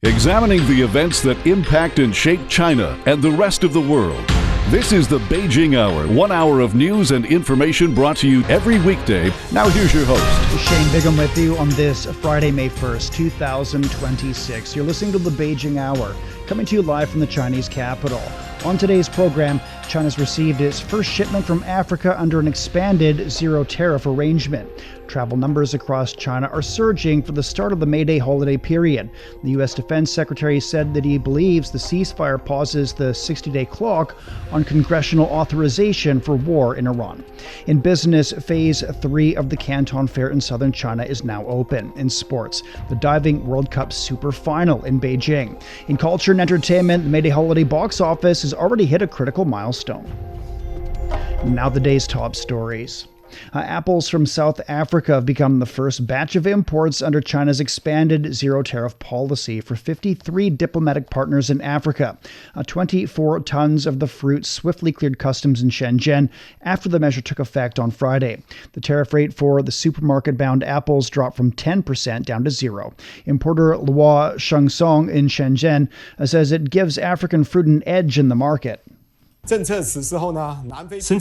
Examining the events that impact and shape China and the rest of the world. This is the Beijing Hour, 1 hour of news and information brought to you every weekday. Now here's your host. Shane Bigham with you on this Friday, May 1st, 2026. You're listening to the Beijing Hour, coming to you live from the Chinese capital. On today's program, China's received its first shipment from Africa under an expanded zero-tariff arrangement. Travel numbers across China are surging for the start of the May Day holiday period. The U.S. Defense Secretary said that he believes the ceasefire pauses the 60-day clock on congressional authorization for war in Iran. In business, Phase 3 of the Canton Fair in southern China is now open. In sports, the Diving World Cup Super Final in Beijing. In culture and entertainment, the May Day holiday box office has already hit a critical milestone. Now the day's top stories. Apples from South Africa have become the first batch of imports under China's expanded zero-tariff policy for 53 diplomatic partners in Africa. 24 tons of the fruit swiftly cleared customs in Shenzhen after the measure took effect on Friday. The tariff rate for the supermarket-bound apples dropped from 10% down to 0. Importer Luo Shengsong in Shenzhen says it gives African fruit an edge in the market. Since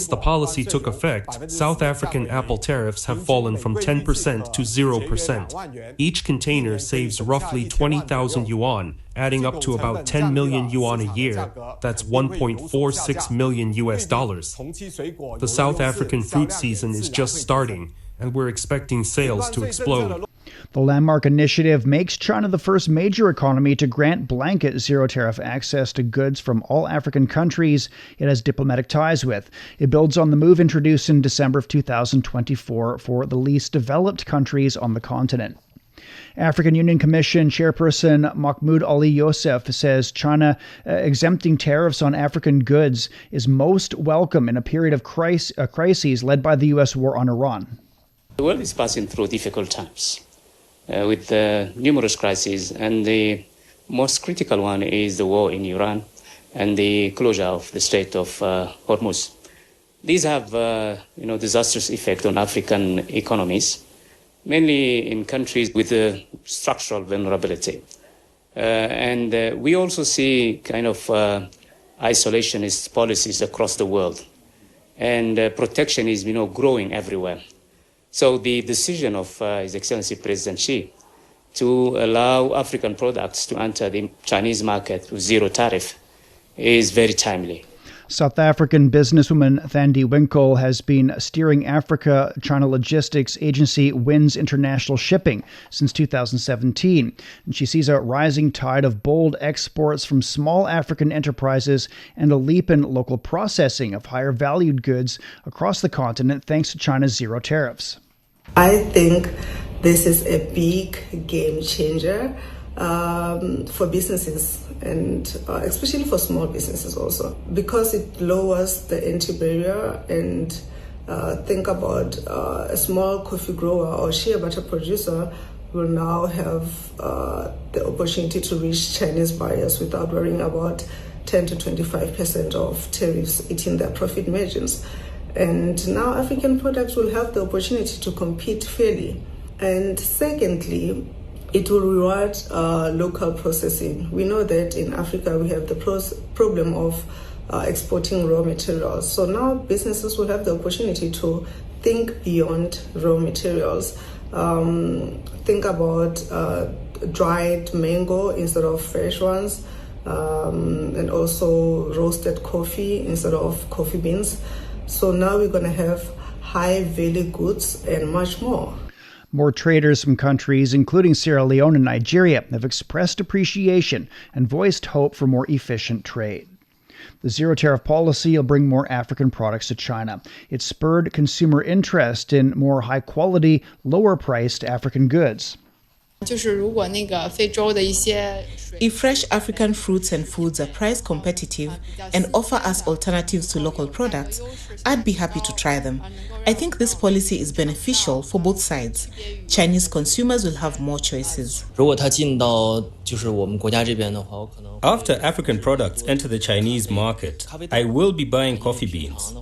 the policy took effect, South African apple tariffs have fallen from 10% to 0%. Each container saves roughly 20,000 yuan, adding up to about 10 million yuan a year. That's 1.46 million US dollars. The South African fruit season is just starting, and we're expecting sales to explode. The landmark initiative makes China the first major economy to grant blanket zero-tariff access to goods from all African countries it has diplomatic ties with. It builds on the move introduced in December of 2024 for the least developed countries on the continent. African Union Commission Chairperson Mahmoud Ali Youssef says China exempting tariffs on African goods is most welcome in a period of crises led by the U.S. war on Iran. The world is passing through difficult times. With numerous crises, and the most critical one is the war in Iran and the closure of the Strait of Hormuz. These have, disastrous effect on African economies, mainly in countries with a structural vulnerability. And we also see kind of isolationist policies across the world, and protectionism, growing everywhere. So the decision of His Excellency President Xi to allow African products to enter the Chinese market with zero tariff is very timely. South African businesswoman Thandi Winkle has been steering Africa-China logistics agency WINS International Shipping since 2017. And she sees a rising tide of bold exports from small African enterprises and a leap in local processing of higher valued goods across the continent thanks to China's zero tariffs. I think this is a big game changer for businesses, and especially for small businesses also, because it lowers the entry barrier. And think about a small coffee grower or shea butter producer will now have the opportunity to reach Chinese buyers without worrying about 10 to 25% of tariffs eating their profit margins. And now African products will have the opportunity to compete fairly. And secondly, it will reward local processing. We know that in Africa we have the problem of exporting raw materials. So now businesses will have the opportunity to think beyond raw materials. Think about dried mango instead of fresh ones, and also roasted coffee instead of coffee beans. So now we're going to have high value goods and much more. More traders from countries, including Sierra Leone and Nigeria, have expressed appreciation and voiced hope for more efficient trade. The zero-tariff policy will bring more African products to China. It spurred consumer interest in more high-quality, lower-priced African goods. If fresh African fruits and foods are price competitive and offer us alternatives to local products, I'd be happy to try them. I think this policy is beneficial for both sides. Chinese consumers will have more choices. After African products enter the Chinese market, I will be buying coffee beans.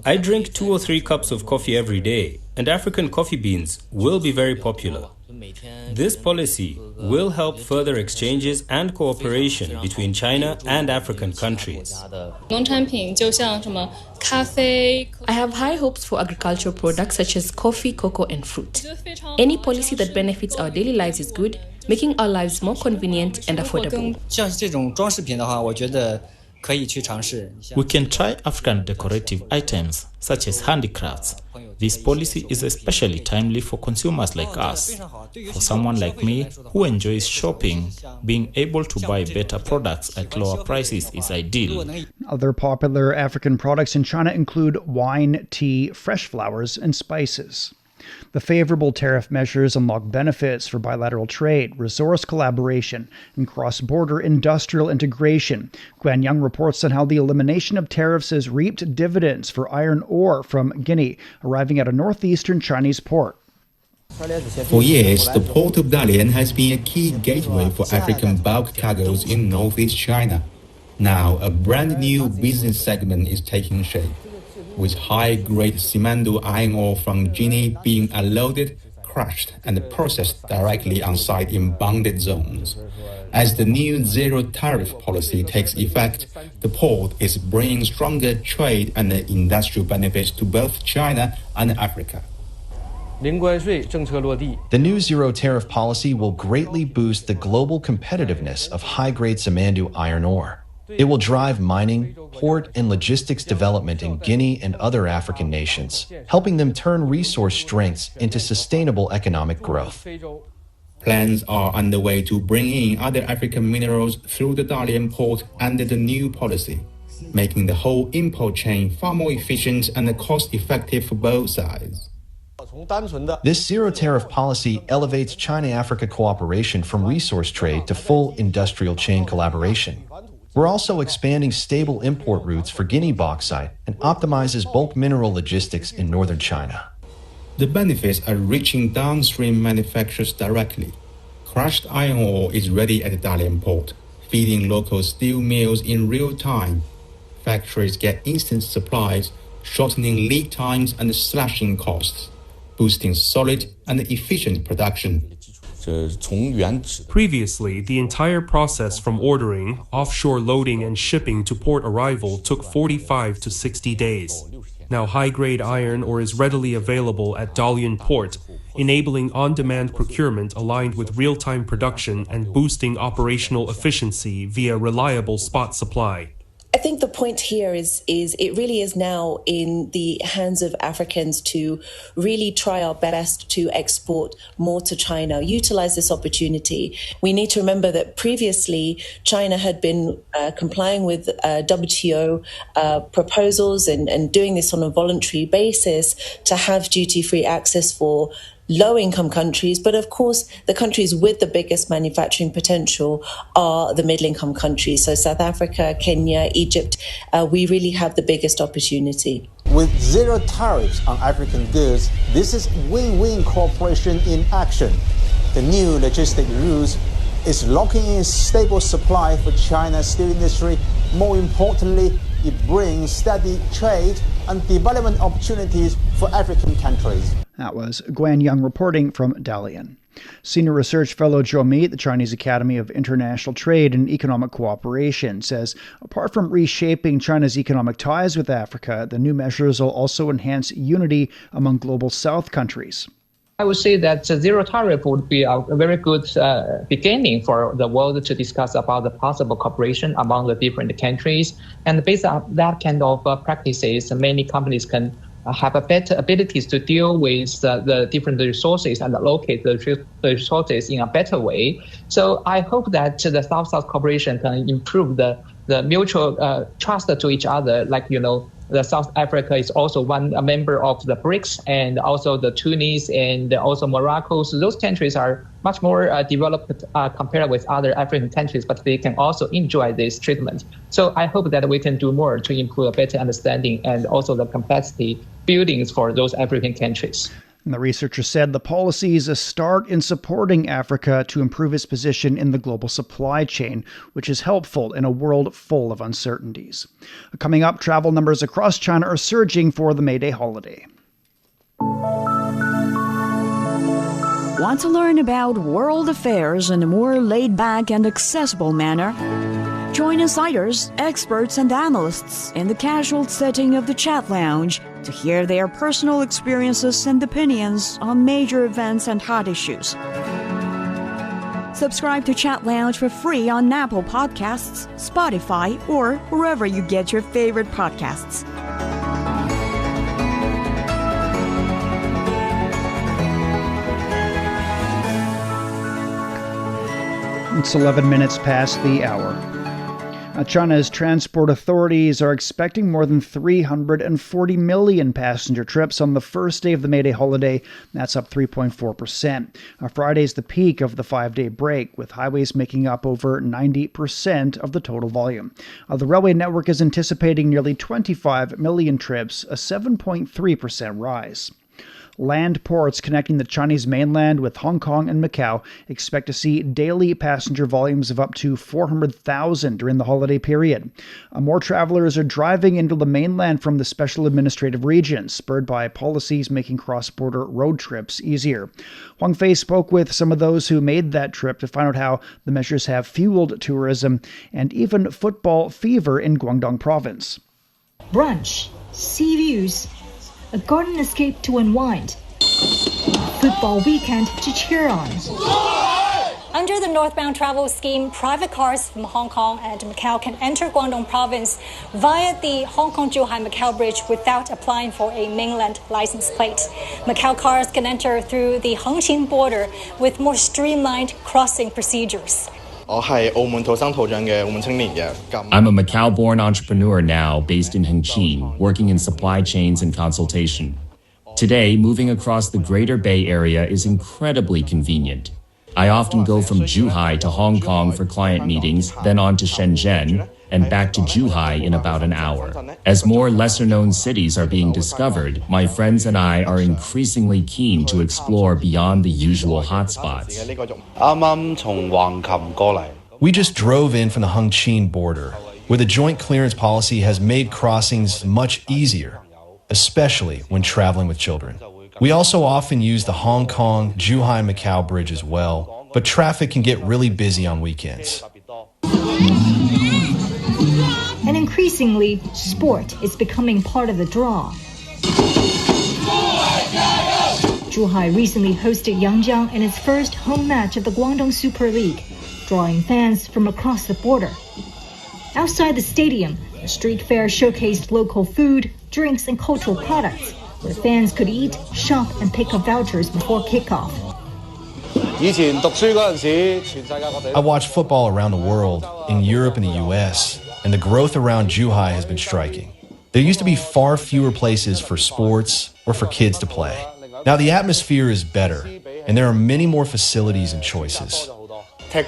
I drink 2 or 3 cups of coffee every day, and African coffee beans will be very popular. This policy will help further exchanges and cooperation between China and African countries. I have high hopes for agricultural products such as coffee, cocoa, and fruit. Any policy that benefits our daily lives is good, making our lives more convenient and affordable. We can try African decorative items such as handicrafts. This policy is especially timely for consumers like us. For someone like me who enjoys shopping, being able to buy better products at lower prices is ideal. Other popular African products in China include wine, tea, fresh flowers, and spices. The favorable tariff measures unlock benefits for bilateral trade, resource collaboration, and cross-border industrial integration. Guan Yang reports on how the elimination of tariffs has reaped dividends for iron ore from Guinea, arriving at a northeastern Chinese port. For years, the port of Dalian has been a key gateway for African bulk cargoes in northeast China. Now, a brand new business segment is taking shape, with high-grade Simandou iron ore from Guinea being unloaded, crushed, and processed directly on site in bonded zones. As the new zero-tariff policy takes effect, the port is bringing stronger trade and industrial benefits to both China and Africa. The new zero-tariff policy will greatly boost the global competitiveness of high-grade Simandou iron ore. It will drive mining, port, and logistics development in Guinea and other African nations, helping them turn resource strengths into sustainable economic growth. Plans are underway to bring in other African minerals through the Dalian port under the new policy, making the whole import chain far more efficient and cost-effective for both sides. This zero-tariff policy elevates China-Africa cooperation from resource trade to full industrial chain collaboration. We're also expanding stable import routes for Guinea bauxite and optimizes bulk mineral logistics in northern China. The benefits are reaching downstream manufacturers directly. Crushed iron ore is ready at the Dalian port, feeding local steel mills in real time. Factories get instant supplies, shortening lead times and slashing costs, boosting solid and efficient production. Previously, the entire process from ordering, offshore loading and shipping to port arrival took 45 to 60 days. Now high-grade iron ore is readily available at Dalian port, enabling on-demand procurement aligned with real-time production and boosting operational efficiency via reliable spot supply. I think the point here is it really is now in the hands of Africans to really try our best to export more to China, utilize this opportunity. We need to remember that previously China had been complying with WTO proposals and doing this on a voluntary basis to have duty-free access for low-income countries, but of course the countries with the biggest manufacturing potential are the middle-income countries. So South Africa, Kenya, Egypt, we really have the biggest opportunity. With zero tariffs on African goods, this is win-win cooperation in action. The new logistic rules is locking in stable supply for China's steel industry. More importantly, it brings steady trade and development opportunities for African countries. That was Guan Yang reporting from Dalian. Senior Research Fellow Zhou Mi at the Chinese Academy of International Trade and Economic Cooperation says, apart from reshaping China's economic ties with Africa, the new measures will also enhance unity among global South countries. I would say that zero tariff would be a very good beginning for the world to discuss about the possible cooperation among the different countries. And based on that kind of practices, many companies can have a better abilities to deal with the different resources and allocate the resources in a better way. So I hope that the South-South cooperation can improve the mutual trust to each other. Like, the South Africa is also a member of the BRICS, and also the Tunis and also Morocco. So those countries are much more developed compared with other African countries, but they can also enjoy this treatment. So I hope that we can do more to improve a better understanding and also the capacity buildings for those African countries. And the researcher said the policy is a start in supporting Africa to improve its position in the global supply chain, which is helpful in a world full of uncertainties. Coming up, travel numbers across China are surging for the May Day holiday. Want to learn about world affairs in a more laid-back and accessible manner? Join insiders, experts, and analysts in the casual setting of the chat lounge to hear their personal experiences and opinions on major events and hot issues. Subscribe to Chat Lounge for free on Apple Podcasts, Spotify, or wherever you get your favorite podcasts. It's 11 minutes past the hour. China's transport authorities are expecting more than 340 million passenger trips on the first day of the May Day holiday. That's up 3.4%. Friday's the peak of the 5-day break, with highways making up over 90% of the total volume. The railway network is anticipating nearly 25 million trips, a 7.3% rise. Land ports connecting the Chinese mainland with Hong Kong and Macau expect to see daily passenger volumes of up to 400,000 during the holiday period. More travelers are driving into the mainland from the special administrative regions, spurred by policies making cross-border road trips easier. Huang Fei spoke with some of those who made that trip to find out how the measures have fueled tourism and even football fever in Guangdong province. Brunch, sea views, a garden escape to unwind, football weekend to cheer on. Under the northbound travel scheme, private cars from Hong Kong and Macau can enter Guangdong province via the Hong Kong-Zhuhai-Macau Bridge without applying for a mainland license plate. Macau cars can enter through the Hengqin border with more streamlined crossing procedures. I'm a Macau-born entrepreneur now, based in Hengqin, working in supply chains and consultation. Today, moving across the Greater Bay Area is incredibly convenient. I often go from Zhuhai to Hong Kong for client meetings, then on to Shenzhen, and back to Zhuhai in about an hour. As more lesser-known cities are being discovered, my friends and I are increasingly keen to explore beyond the usual hotspots. We just drove in from the Hengqin border, where the joint clearance policy has made crossings much easier, especially when traveling with children. We also often use the Hong Kong-Zhuhai-Macau bridge as well, but traffic can get really busy on weekends. And increasingly, sport is becoming part of the draw. Zhuhai recently hosted Yangjiang in its first home match of the Guangdong Super League, drawing fans from across the border. Outside the stadium, a street fair showcased local food, drinks, and cultural products, where fans could eat, shop, and pick up vouchers before kickoff. I watched football around the world, in Europe and the US, and the growth around Zhuhai has been striking. There used to be far fewer places for sports or for kids to play. Now the atmosphere is better, and there are many more facilities and choices. There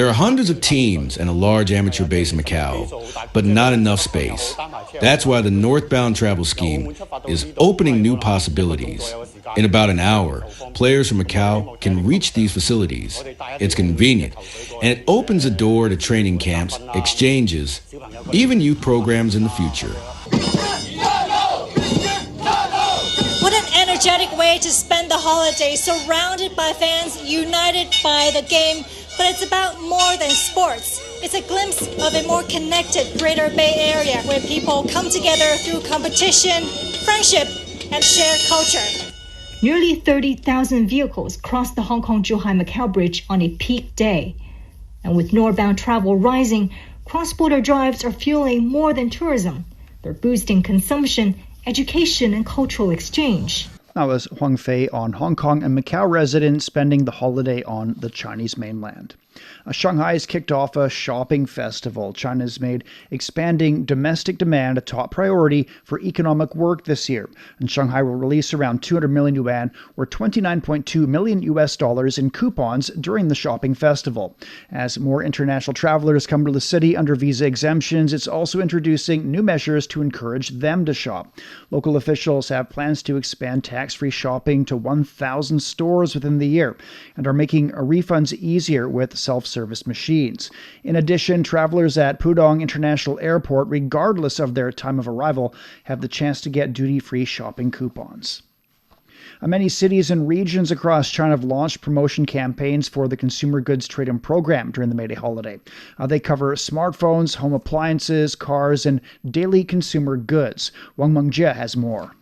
are hundreds of teams and a large amateur base in Macau, but not enough space. That's why the northbound travel scheme is opening new possibilities. In about an hour, players from Macau can reach these facilities. It's convenient, and it opens the door to training camps, exchanges, even youth programs in the future. What an energetic way to spend the holiday, surrounded by fans, united by the game. But it's about more than sports. It's a glimpse of a more connected Greater Bay Area where people come together through competition, friendship, and shared culture. Nearly 30,000 vehicles crossed the Hong Kong-Zhuhai-Macau Bridge on a peak day. And with northbound travel rising, cross-border drives are fueling more than tourism. They're boosting consumption, education, and cultural exchange. That was Huang Fei on Hong Kong and Macau residents spending the holiday on the Chinese mainland. Shanghai has kicked off a shopping festival. China's made expanding domestic demand a top priority for economic work this year. And Shanghai will release around 200 million yuan, or $29.2 million in coupons during the shopping festival. As more international travelers come to the city under visa exemptions, it's also introducing new measures to encourage them to shop. Local officials have plans to expand tax-free shopping to 1,000 stores within the year and are making refunds easier with self-service machines. In addition, travelers at Pudong International Airport, regardless of their time of arrival, have the chance to get duty-free shopping coupons. Many cities and regions across China have launched promotion campaigns for the Consumer Goods Trade-in Program during the May Day holiday. They cover smartphones, home appliances, cars, and daily consumer goods. Wang Mengjie has more.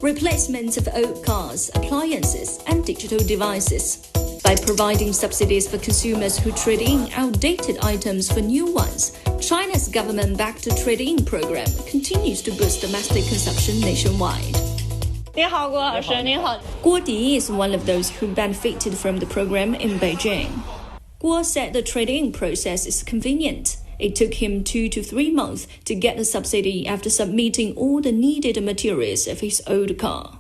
Replacement of old cars, appliances, and digital devices. By providing subsidies for consumers who trade in outdated items for new ones, China's government-backed trade-in program continues to boost domestic consumption nationwide. Guo Di is one of those who benefited from the program in Beijing. Guo said the trade-in process is convenient. It took him 2 to 3 months to get the subsidy after submitting all the needed materials of his old car.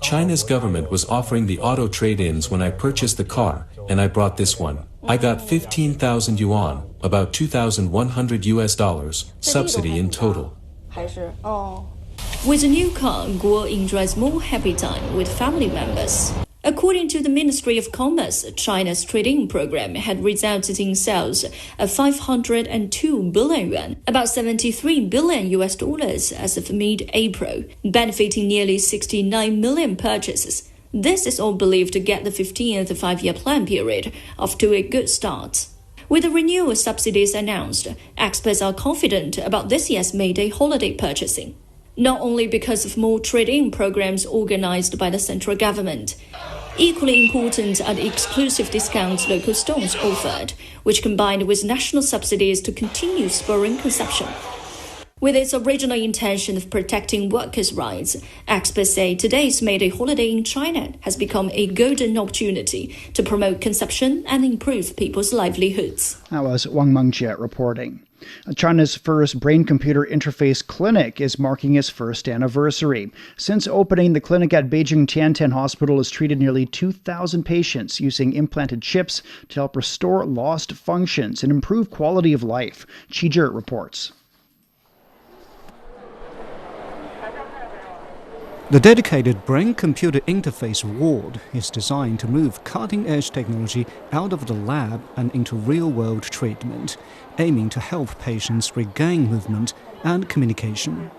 China's government was offering the auto trade-ins when I purchased the car, and I brought this one. I got 15,000 yuan, about $2,100 subsidy in total. With a new car, Guo enjoys more happy time with family members. According to the Ministry of Commerce, China's trade-in program had resulted in sales of 502 billion yuan, about $73 billion as of mid-April, benefiting nearly 69 million purchases. This is all believed to get the 15th five-year plan period off to a good start. With the renewal subsidies announced, experts are confident about this year's May Day holiday purchasing. Not only because of more trade-in programs organized by the central government. Equally important are the exclusive discounts local stores offered, which combined with national subsidies to continue spurring consumption. With its original intention of protecting workers' rights, experts say today's May Day holiday in China has become a golden opportunity to promote consumption and improve people's livelihoods. That was Wang Mengjie reporting. China's first brain-computer interface clinic is marking its first anniversary. Since opening, the clinic at Beijing Canton Hospital has treated nearly 2,000 patients using implanted chips to help restore lost functions and improve quality of life. Qi Zhi reports. The dedicated brain-computer interface ward is designed to move cutting-edge technology out of the lab and into real-world treatment, aiming to help patients regain movement and communication.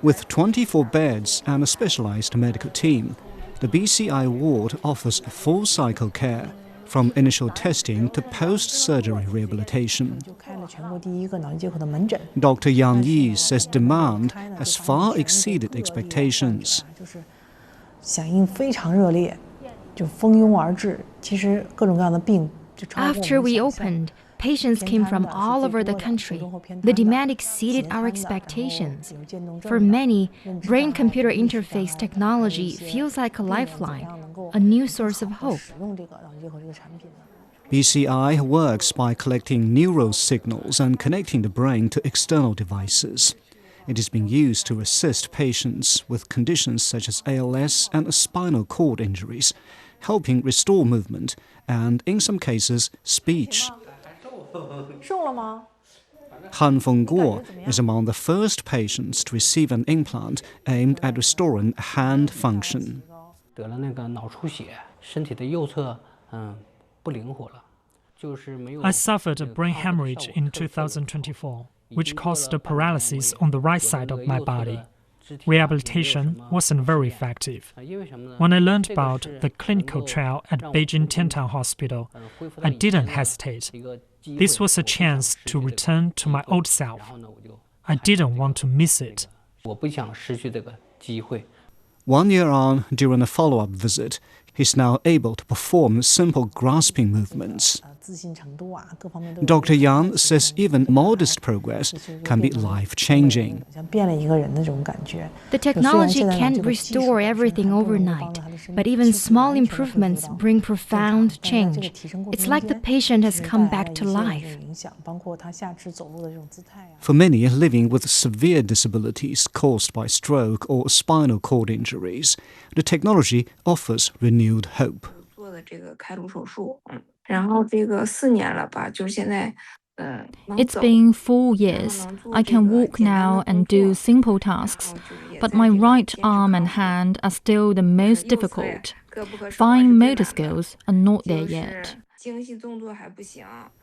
With 24 beds and a specialized medical team, the BCI ward offers full-cycle care, from initial testing to post-surgery rehabilitation. Dr. Yang Yi says demand has far exceeded expectations. After we opened, patients came from all over the country. The demand exceeded our expectations. For many, brain-computer interface technology feels like a lifeline, a new source of hope. BCI works by collecting neural signals and connecting the brain to external devices. It is being used to assist patients with conditions such as ALS and spinal cord injuries, helping restore movement and, in some cases, speech. Han Fengguo is among the first patients to receive an implant aimed at restoring hand function. I suffered a brain hemorrhage in 2024, which caused a paralysis on the right side of my body. Rehabilitation wasn't very effective. When I learned about the clinical trial at Beijing Canton Hospital, I didn't hesitate. This was a chance to return to my old self. I didn't want to miss it. 1 year on, during a follow-up visit, he's now able to perform simple grasping movements. Dr. Yang says even modest progress can be life-changing. The technology can't restore everything overnight, but even small improvements bring profound change. It's like the patient has come back to life. For many living with severe disabilities caused by stroke or spinal cord injuries, the technology offers renewed hope. It's been 4 years. I can walk now and do simple tasks, but my right arm and hand are still the most difficult. Fine motor skills are not there yet.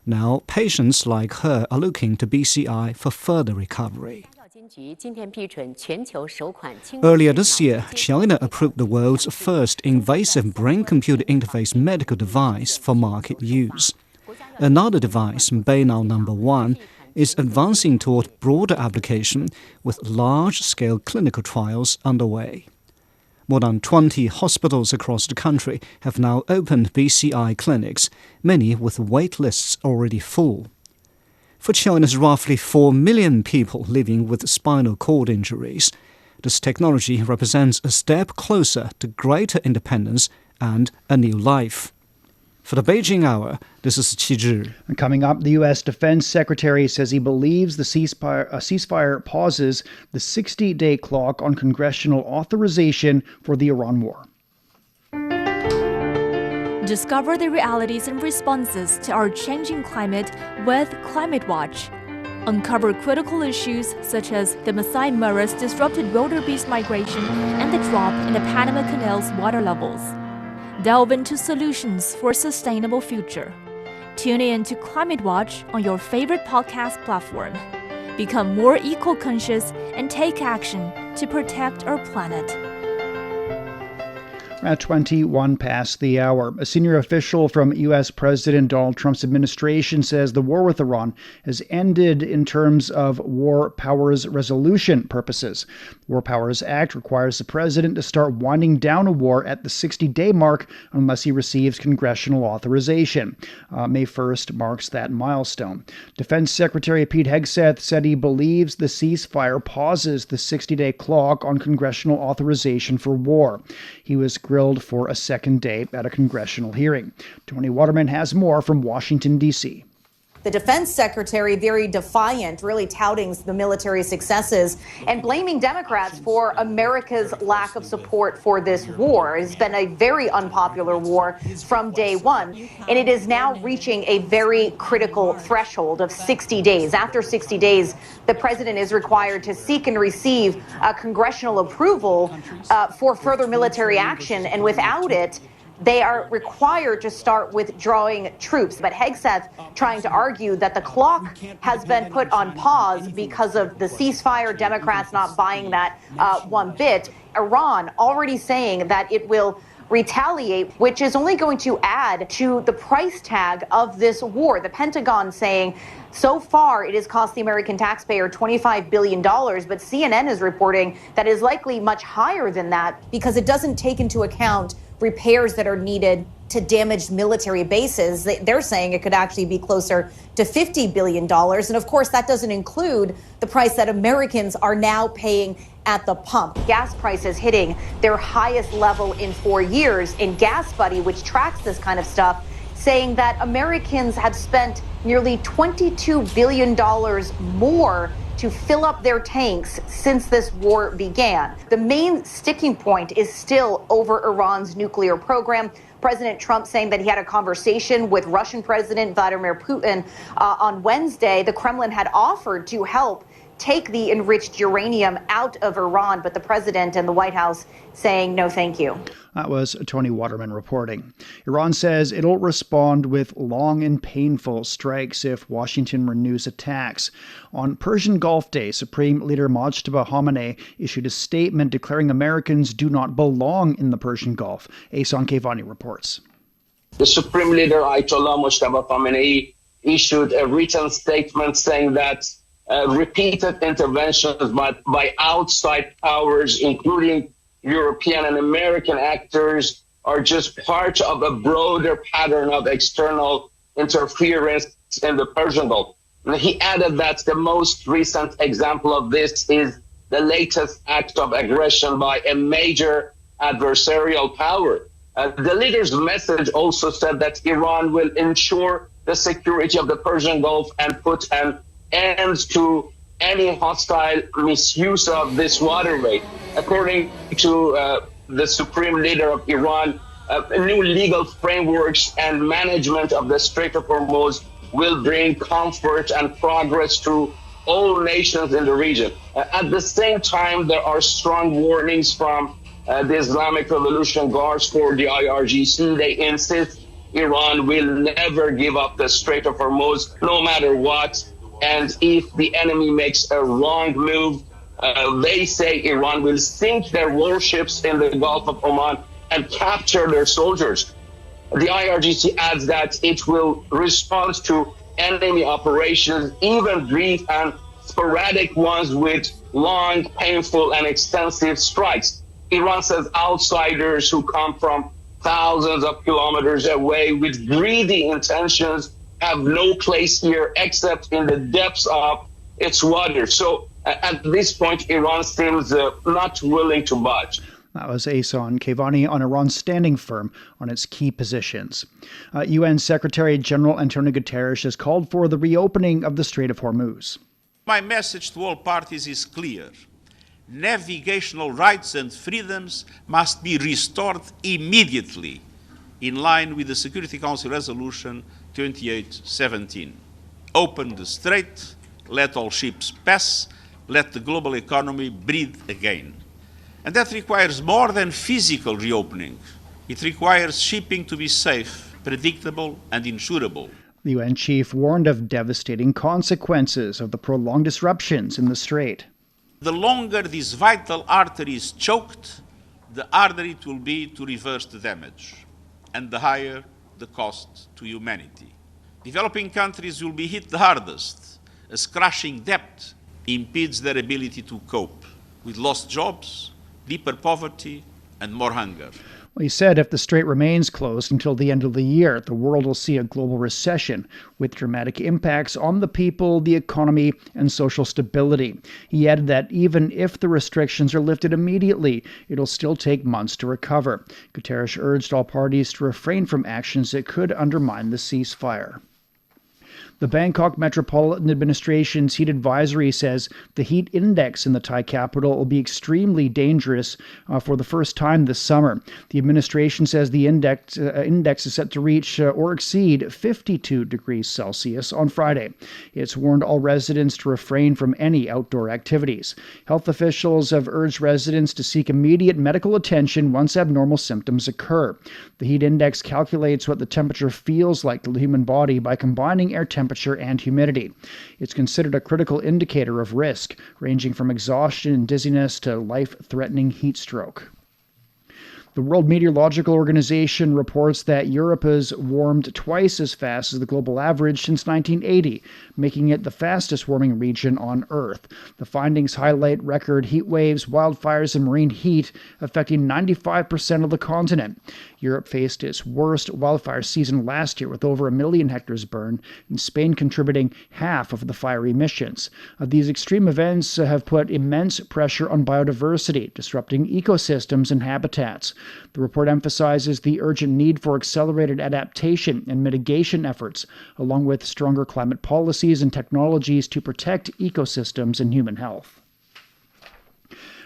Now, patients like her are looking to BCI for further recovery. Earlier this year, China approved the world's first invasive brain-computer interface medical device for market use. Another device, Beinow No. 1, is advancing toward broader application with large-scale clinical trials underway. More than 20 hospitals across the country have now opened BCI clinics, many with wait lists already full. For China's roughly 4 million people living with spinal cord injuries, this technology represents a step closer to greater independence and a new life. For the Beijing Hour, this is Qi Zhi. Coming up, the U.S. Defense Secretary says he believes the ceasefire pauses the 60-day clock on congressional authorization for the Iran war. Discover the realities and responses to our changing climate with Climate Watch. Uncover critical issues such as the Masai Mara's disrupted wildebeest migration and the drop in the Panama Canal's water levels. Delve into solutions for a sustainable future. Tune in to Climate Watch on your favorite podcast platform. Become more eco-conscious and take action to protect our planet. At 21 past the hour, a senior official from U.S. President Donald Trump's administration says the war with Iran has ended in terms of War Powers Resolution purposes. The War Powers Act requires the president to start winding down a war at the 60-day mark unless he receives congressional authorization. May 1st marks that milestone. Defense Secretary Pete Hegseth said he believes the ceasefire pauses the 60-day clock on congressional authorization for war. He was grilled for a second day at a congressional hearing. Tony Waterman has more from Washington, D.C. The defense secretary very defiant, really touting the military successes and blaming Democrats for America's lack of support for this war. It's been a very unpopular war from day one, and it is now reaching a very critical threshold of 60 days. After 60 days, the president is required to seek and receive congressional approval for further military action, and without it, they are required to start withdrawing troops. But Hegseth trying to argue that the clock has been put on pause because of the ceasefire, Democrats not buying that one bit. Iran already saying that it will retaliate, which is only going to add to the price tag of this war. The Pentagon saying so far it has cost the American taxpayer $25 billion, but CNN is reporting that it is likely much higher than that because it doesn't take into account repairs that are needed to damaged military bases. They're saying it could actually be closer to $50 billion. And of course, that doesn't include the price that Americans are now paying at the pump. Gas prices hitting their highest level in 4 years. And Gas Buddy, which tracks this kind of stuff, saying that Americans have spent nearly $22 billion more to fill up their tanks since this war began. The main sticking point is still over Iran's nuclear program. President Trump saying that he had a conversation with Russian President Vladimir Putin on Wednesday. The Kremlin had offered to help take the enriched uranium out of Iran, but the president and the White House saying no thank you. That was Tony Waterman reporting. Iran says it'll respond with long and painful strikes if Washington renews attacks. On Persian Gulf Day, Supreme Leader Mojtaba Khamenei issued a statement declaring Americans do not belong in the Persian Gulf. Ehsan Kevani reports. The Supreme Leader Ayatollah Mojtaba Khamenei issued a written statement saying that repeated interventions by outside powers, including European and American actors, are just part of a broader pattern of external interference in the Persian Gulf. And he added that the most recent example of this is the latest act of aggression by a major adversarial power. The leader's message also said that Iran will ensure the security of the Persian Gulf and put an end to any hostile misuse of this waterway. According to the Supreme Leader of Iran, new legal frameworks and management of the Strait of Hormuz will bring comfort and progress to all nations in the region. At the same time, there are strong warnings from the Islamic Revolution Guards for the IRGC. They insist Iran will never give up the Strait of Hormuz, no matter what. And if the enemy makes a wrong move, they say Iran will sink their warships in the Gulf of Oman and capture their soldiers. The IRGC adds that it will respond to enemy operations, even brief and sporadic ones, with long, painful, and extensive strikes. Iran says outsiders who come from thousands of kilometers away with greedy intentions have no place here except in the depths of its water. So at this point, Iran seems not willing to budge. That was Ehsan Kevani on Iran standing firm on its key positions. UN Secretary General Antonio Guterres has called for the reopening of the Strait of Hormuz. My message to all parties is clear. Navigational rights and freedoms must be restored immediately, in line with the Security Council Resolution 2817. Open the strait, let all ships pass, let the global economy breathe again. And that requires more than physical reopening. It requires shipping to be safe, predictable, and insurable. The UN chief warned of devastating consequences of the prolonged disruptions in the strait. The longer this vital artery is choked, the harder it will be to reverse the damage, and the higher the cost to humanity. Developing countries will be hit the hardest, as crushing debt impedes their ability to cope with lost jobs, deeper poverty, and more hunger. Well, he said if the strait remains closed until the end of the year, the world will see a global recession with dramatic impacts on the people, the economy, and social stability. He added that even if the restrictions are lifted immediately, it'll still take months to recover. Guterres urged all parties to refrain from actions that could undermine the ceasefire. The Bangkok Metropolitan Administration's heat advisory says the heat index in the Thai capital will be extremely dangerous for the first time this summer. The administration says the index is set to reach or exceed 52 degrees Celsius on Friday. It's warned all residents to refrain from any outdoor activities. Health officials have urged residents to seek immediate medical attention once abnormal symptoms occur. The heat index calculates what the temperature feels like to the human body by combining air temperature and humidity. It's considered a critical indicator of risk, ranging from exhaustion and dizziness to life-threatening heat stroke. The World Meteorological Organization reports that Europe has warmed twice as fast as the global average since 1980, making it the fastest warming region on Earth. The findings highlight record heat waves, wildfires, and marine heat affecting 95% of the continent. Europe faced its worst wildfire season last year with over 1 million hectares burned, and Spain contributing half of the fire emissions. These extreme events have put immense pressure on biodiversity, disrupting ecosystems and habitats. The report emphasizes the urgent need for accelerated adaptation and mitigation efforts, along with stronger climate policies and technologies to protect ecosystems and human health.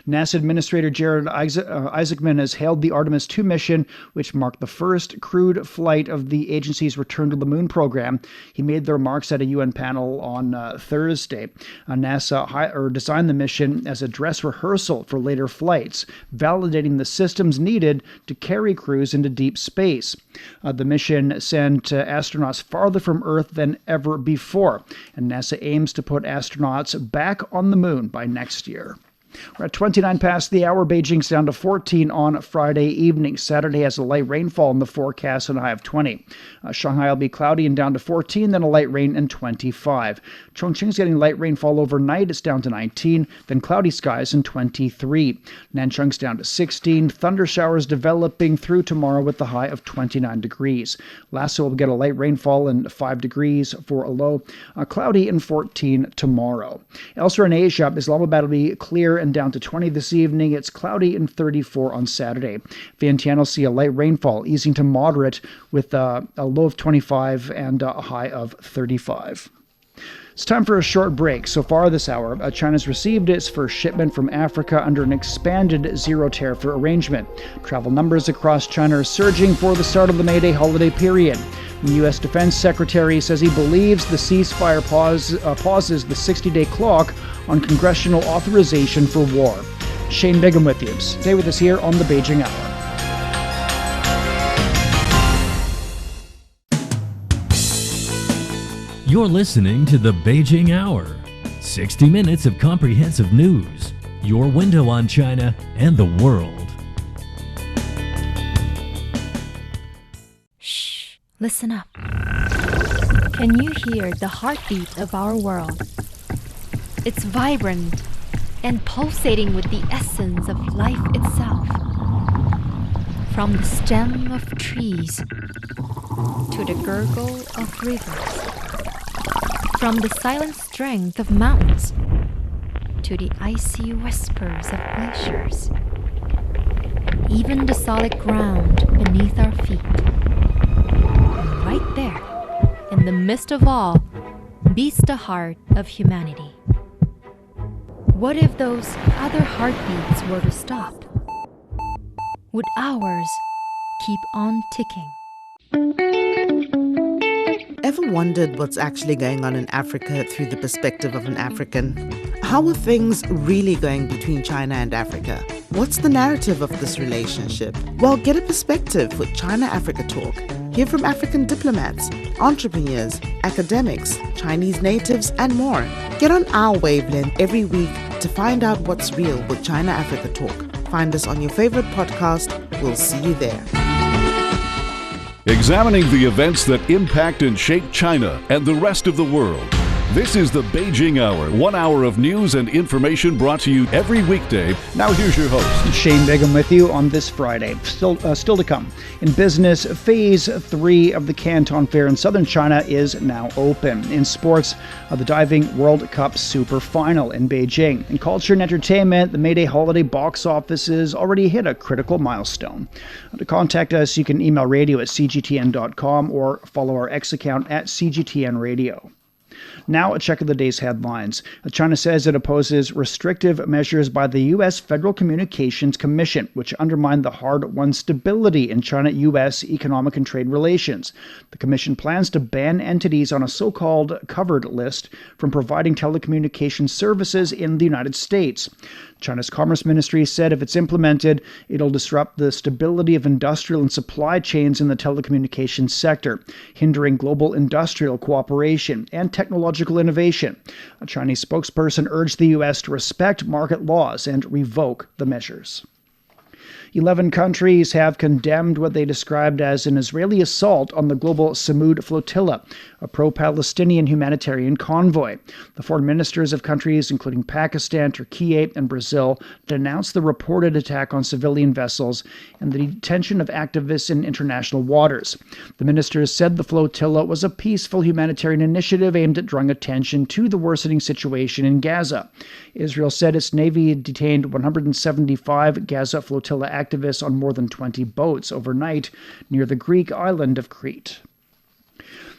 NASA Administrator Jared Isaacman has hailed the Artemis II mission, which marked the first crewed flight of the agency's return to the moon program. He made the remarks at a UN panel on Thursday. NASA designed the mission as a dress rehearsal for later flights, validating the systems needed to carry crews into deep space. The mission sent astronauts farther from Earth than ever before, and NASA aims to put astronauts back on the moon by next year. We're at 29 past the hour. Beijing's down to 14 on Friday evening. Saturday has a light rainfall in the forecast and a high of 20. Shanghai will be cloudy and down to 14, then a light rain and 25. Chongqing's getting light rainfall overnight. It's down to 19, then cloudy skies and 23. Nanchung's down to 16. Thunder showers developing through tomorrow with the high of 29 degrees. Lhasa will get a light rainfall and 5 degrees for a low. Cloudy and 14 tomorrow. Elsewhere in Asia, Islamabad will be clear and down to 20 this evening. It's cloudy and 34 on Saturday. Vientiane will see a light rainfall, easing to moderate with a low of 25 and a high of 35. It's time for a short break. So far this hour, China's received its first shipment from Africa under an expanded zero-tariff arrangement. Travel numbers across China are surging for the start of the May Day holiday period. The U.S. Defense Secretary says he believes the ceasefire pauses the 60-day clock on congressional authorization for war. Shane Bigham with you. Stay with us here on the Beijing Hour. You're listening to the Beijing Hour, 60 minutes of comprehensive news, your window on China and the world. Shh, listen up. Can you hear the heartbeat of our world? It's vibrant and pulsating with the essence of life itself. From the stem of trees to the gurgle of rivers. From the silent strength of mountains to the icy whispers of glaciers. Even the solid ground beneath our feet. And right there, in the midst of all, beats the heart of humanity. What if those other heartbeats were to stop? Would ours keep on ticking? Ever wondered what's actually going on in Africa through the perspective of an African? How are things really going between China and Africa? What's the narrative of this relationship? Well, get a perspective with China-Africa Talk. Hear from African diplomats, entrepreneurs, academics, Chinese natives, and more. Get on our wavelength every week to find out what's real with China-Africa Talk. Find us on your favorite podcast. We'll see you there. Examining the events that impact and shape China and the rest of the world. This is the Beijing Hour, 1 hour of news and information brought to you every weekday. Now here's your host. Shane Bigham with you on this Friday. Still to come. In business, Phase 3 of the Canton Fair in southern China is now open. In sports, the Diving World Cup Super Final in Beijing. In culture and entertainment, the May Day holiday box offices already hit a critical milestone. To contact us, you can email radio@cgtn.com or follow our X account @CGTNradio. Now, a check of the day's headlines. China says it opposes restrictive measures by the U.S. Federal Communications Commission, which undermine the hard-won stability in China-U.S. economic and trade relations. The commission plans to ban entities on a so-called covered list from providing telecommunications services in the United States. China's Commerce Ministry said if it's implemented, it'll disrupt the stability of industrial and supply chains in the telecommunications sector, hindering global industrial cooperation and technological innovation. A Chinese spokesperson urged the U.S. to respect market laws and revoke the measures. 11 countries have condemned what they described as an Israeli assault on the global Samud flotilla, a pro-Palestinian humanitarian convoy. The foreign ministers of countries including Pakistan, Turkey, and Brazil denounced the reported attack on civilian vessels and the detention of activists in international waters. The ministers said the flotilla was a peaceful humanitarian initiative aimed at drawing attention to the worsening situation in Gaza. Israel said its navy detained 175 Gaza flotilla activists on more than 20 boats overnight near the Greek island of Crete.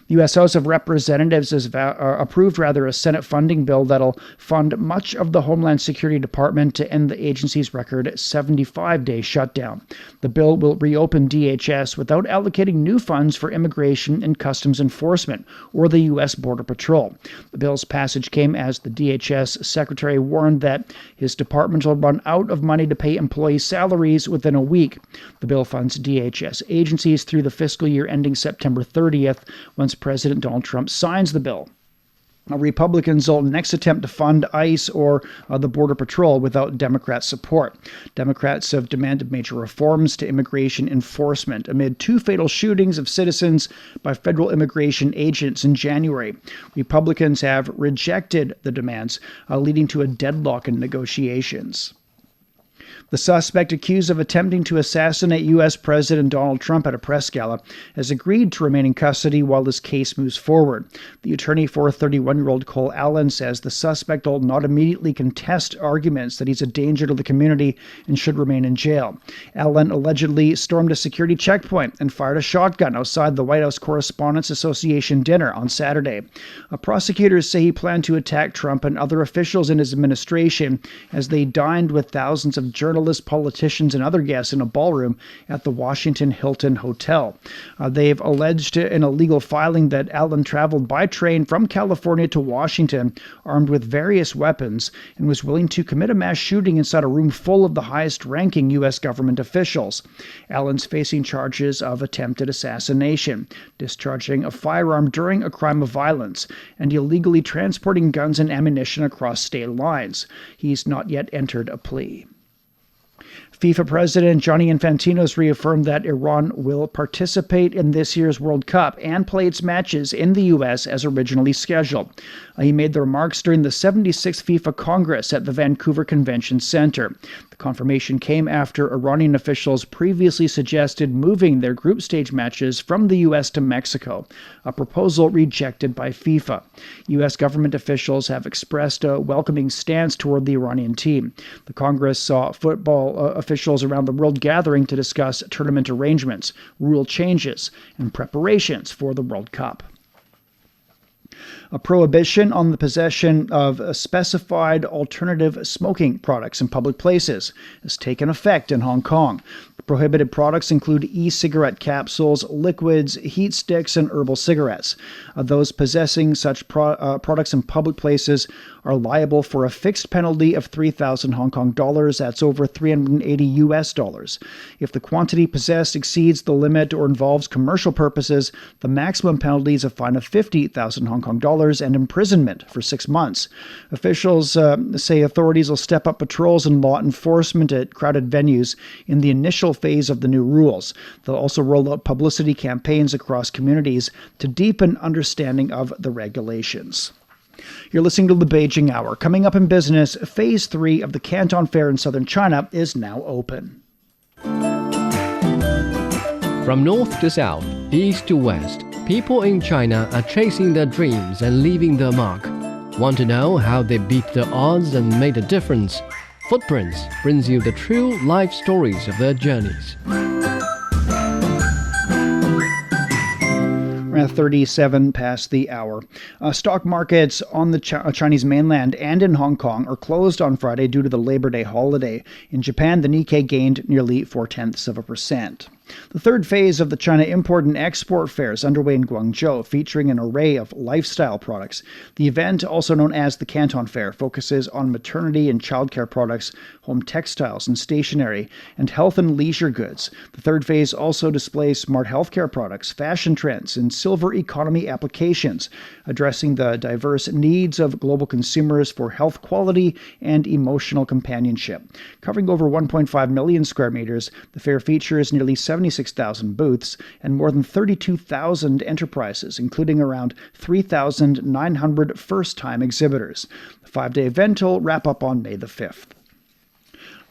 The U.S. House of Representatives has approved a Senate funding bill that'll fund much of the Homeland Security Department to end the agency's record 75-day shutdown. The bill will reopen DHS without allocating new funds for immigration and customs enforcement or the U.S. Border Patrol. The bill's passage came as the DHS secretary warned that his department will run out of money to pay employee salaries within a week. The bill funds DHS agencies through the fiscal year ending September 30th, once President Donald Trump signs the bill. Republicans will next attempt to fund ICE or the Border Patrol without Democrat support. Democrats have demanded major reforms to immigration enforcement amid 2 fatal shootings of citizens by federal immigration agents in January. Republicans have rejected the demands, leading to a deadlock in negotiations. The suspect accused of attempting to assassinate U.S. President Donald Trump at a press gala has agreed to remain in custody while this case moves forward. The attorney for 31-year-old Cole Allen says the suspect will not immediately contest arguments that he's a danger to the community and should remain in jail. Allen allegedly stormed a security checkpoint and fired a shotgun outside the White House Correspondents Association dinner on Saturday. Prosecutors say he planned to attack Trump and other officials in his administration as they dined with thousands of journalists, politicians, and other guests in a ballroom at the Washington Hilton Hotel. They've alleged in a legal filing that Allen traveled by train from California to Washington armed with various weapons and was willing to commit a mass shooting inside a room full of the highest-ranking U.S. government officials. Allen's facing charges of attempted assassination, discharging a firearm during a crime of violence, and illegally transporting guns and ammunition across state lines. He's not yet entered a plea. FIFA President Gianni Infantino has reaffirmed that Iran will participate in this year's World Cup and play its matches in the U.S. as originally scheduled. He made the remarks during the 76th FIFA Congress at the Vancouver Convention Center. The confirmation came after Iranian officials previously suggested moving their group stage matches from the U.S. to Mexico, a proposal rejected by FIFA. U.S. government officials have expressed a welcoming stance toward the Iranian team. The Congress saw football officials around the world gathering to discuss tournament arrangements, rule changes, and preparations for the World Cup. A prohibition on the possession of specified alternative smoking products in public places has taken effect in Hong Kong. The prohibited products include e-cigarette capsules, liquids, heat sticks, and herbal cigarettes. Those possessing such products in public places are liable for a fixed penalty of 3,000 Hong Kong dollars. That's over $380 US. If the quantity possessed exceeds the limit or involves commercial purposes, the maximum penalty is a fine of 50,000 Hong Kong dollars and imprisonment for 6 months. Officials say authorities will step up patrols and law enforcement at crowded venues in the initial phase of the new rules. They'll also roll out publicity campaigns across communities to deepen understanding of the regulations. You're listening to the Beijing Hour. Coming up in business, Phase 3 of the Canton Fair in southern China is now open. From north to south, east to west, people in China are chasing their dreams and leaving their mark. Want to know how they beat the odds and made a difference? Footprints brings you the true life stories of their journeys. Around 37 past the hour. Stock markets on the Chinese mainland and in Hong Kong are closed on Friday due to the Labor Day holiday. In Japan, the Nikkei gained nearly 0.4%. The third phase of the China Import and Export Fair is underway in Guangzhou, featuring an array of lifestyle products. The event, also known as the Canton Fair, focuses on maternity and childcare products, home textiles and stationery, and health and leisure goods. The third phase also displays smart healthcare products, fashion trends, and silver economy applications, addressing the diverse needs of global consumers for health quality and emotional companionship. Covering over 1.5 million square meters, the fair features nearly 76,000 booths and more than 32,000 enterprises, including around 3,900 first-time exhibitors. The 5-day event will wrap up on May the 5th.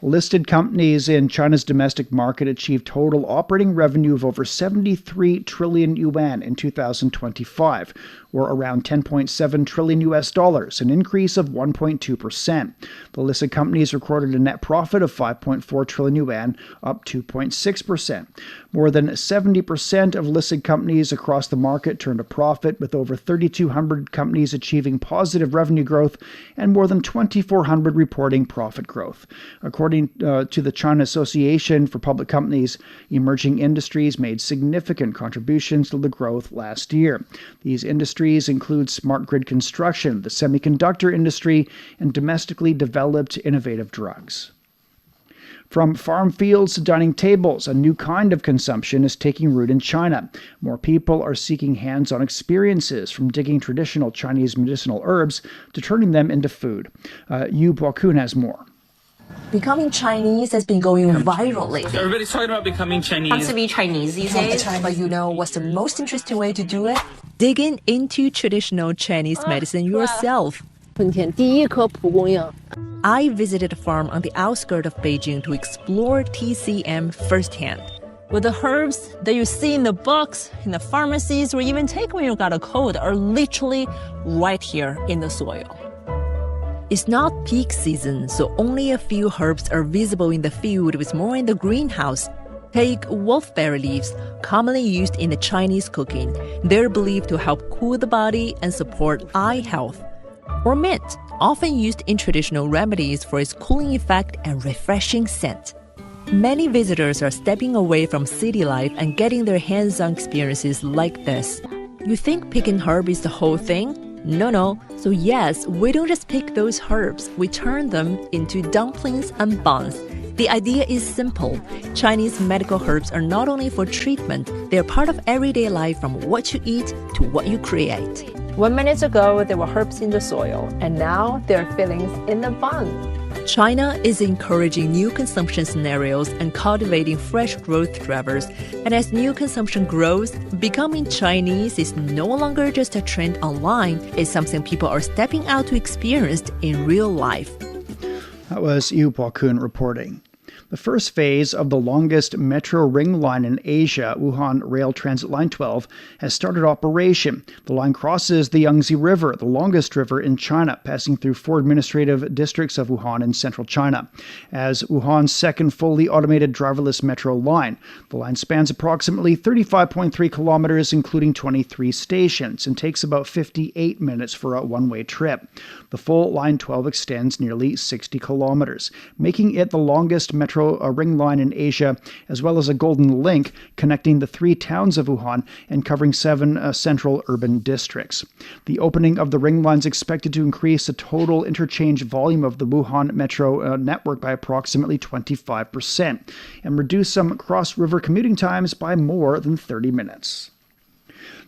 Listed companies in China's domestic market achieved total operating revenue of over 73 trillion yuan in 2025, or around $10.7 trillion US, an increase of 1.2%. The listed companies recorded a net profit of 5.4 trillion yuan, up 2.6%. More than 70% of listed companies across the market turned a profit, with over 3,200 companies achieving positive revenue growth and more than 2,400 reporting profit growth. According to the China Association for Public Companies, emerging industries made significant contributions to the growth last year. These industries include smart grid construction, the semiconductor industry, and domestically developed innovative drugs. From farm fields to dining tables, a new kind of consumption is taking root in China. More people are seeking hands-on experiences, from digging traditional Chinese medicinal herbs to turning them into food. Yu Boakun has more. Becoming Chinese has been going viral lately. Everybody's talking about becoming Chinese. Wants to be Chinese these days. But you know what's the most interesting way to do it? Digging into traditional Chinese medicine yourself. I visited a farm on the outskirts of Beijing to explore TCM firsthand. With the herbs that you see in the books, in the pharmacies, or even take when you got a cold are literally right here in the soil. It's not peak season, so only a few herbs are visible in the field, with more in the greenhouse. Take wolfberry leaves, commonly used in the Chinese cooking. They're believed to help cool the body and support eye health. Or mint, often used in traditional remedies for its cooling effect and refreshing scent. Many visitors are stepping away from city life and getting their hands-on experiences like this. You think picking herb is the whole thing? No. So yes, we don't just pick those herbs, we turn them into dumplings and buns. The idea is simple. Chinese medical herbs are not only for treatment, they're part of everyday life from what you eat to what you create. 1 minute ago, there were herbs in the soil, and now there are fillings in the bun. China is encouraging new consumption scenarios and cultivating fresh growth drivers. And as new consumption grows, becoming Chinese is no longer just a trend online. It's something people are stepping out to experience in real life. That was Yu Po-kun reporting. The first phase of the longest metro ring line in Asia, Wuhan Rail Transit Line 12, has started operation. The line crosses the Yangtze River, the longest river in China, passing through 4 administrative districts of Wuhan in central China. As Wuhan's second fully automated driverless metro line, the line spans approximately 35.3 kilometers, including 23 stations, and takes about 58 minutes for a one-way trip. The full Line 12 extends nearly 60 kilometers, making it the longest metro ring line in Asia, as well as a golden link connecting the 3 towns of Wuhan and covering 7 central urban districts. The opening of the ring line is expected to increase the total interchange volume of the Wuhan metro network by approximately 25% and reduce some cross-river commuting times by more than 30 minutes.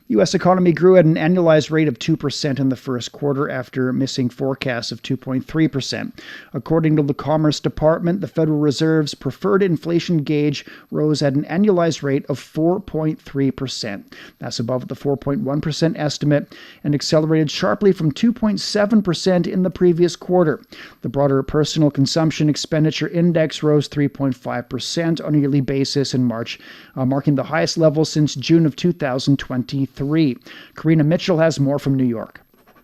The U.S. economy grew at an annualized rate of 2% in the first quarter after missing forecasts of 2.3%. According to the Commerce Department, the Federal Reserve's preferred inflation gauge rose at an annualized rate of 4.3%. That's above the 4.1% estimate and accelerated sharply from 2.7% in the previous quarter. The broader personal consumption expenditure index rose 3.5% on a yearly basis in March, marking the highest level since June of 2023. Karina Mitchell has more from New York.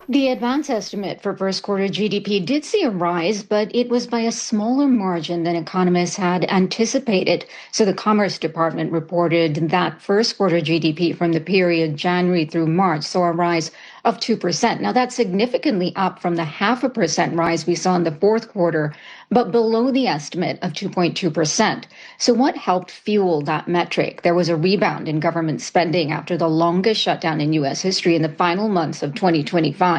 The advance estimate for first quarter GDP did see a rise, but it was by a smaller margin than economists had anticipated. So the Commerce Department reported that first quarter GDP from the period January through March saw a rise of 2%. Now that's significantly up from the 0.5% rise we saw in the fourth quarter, but below the estimate of 2.2%. So what helped fuel that metric? There was a rebound in government spending after the longest shutdown in U.S. history in the final months of 2025.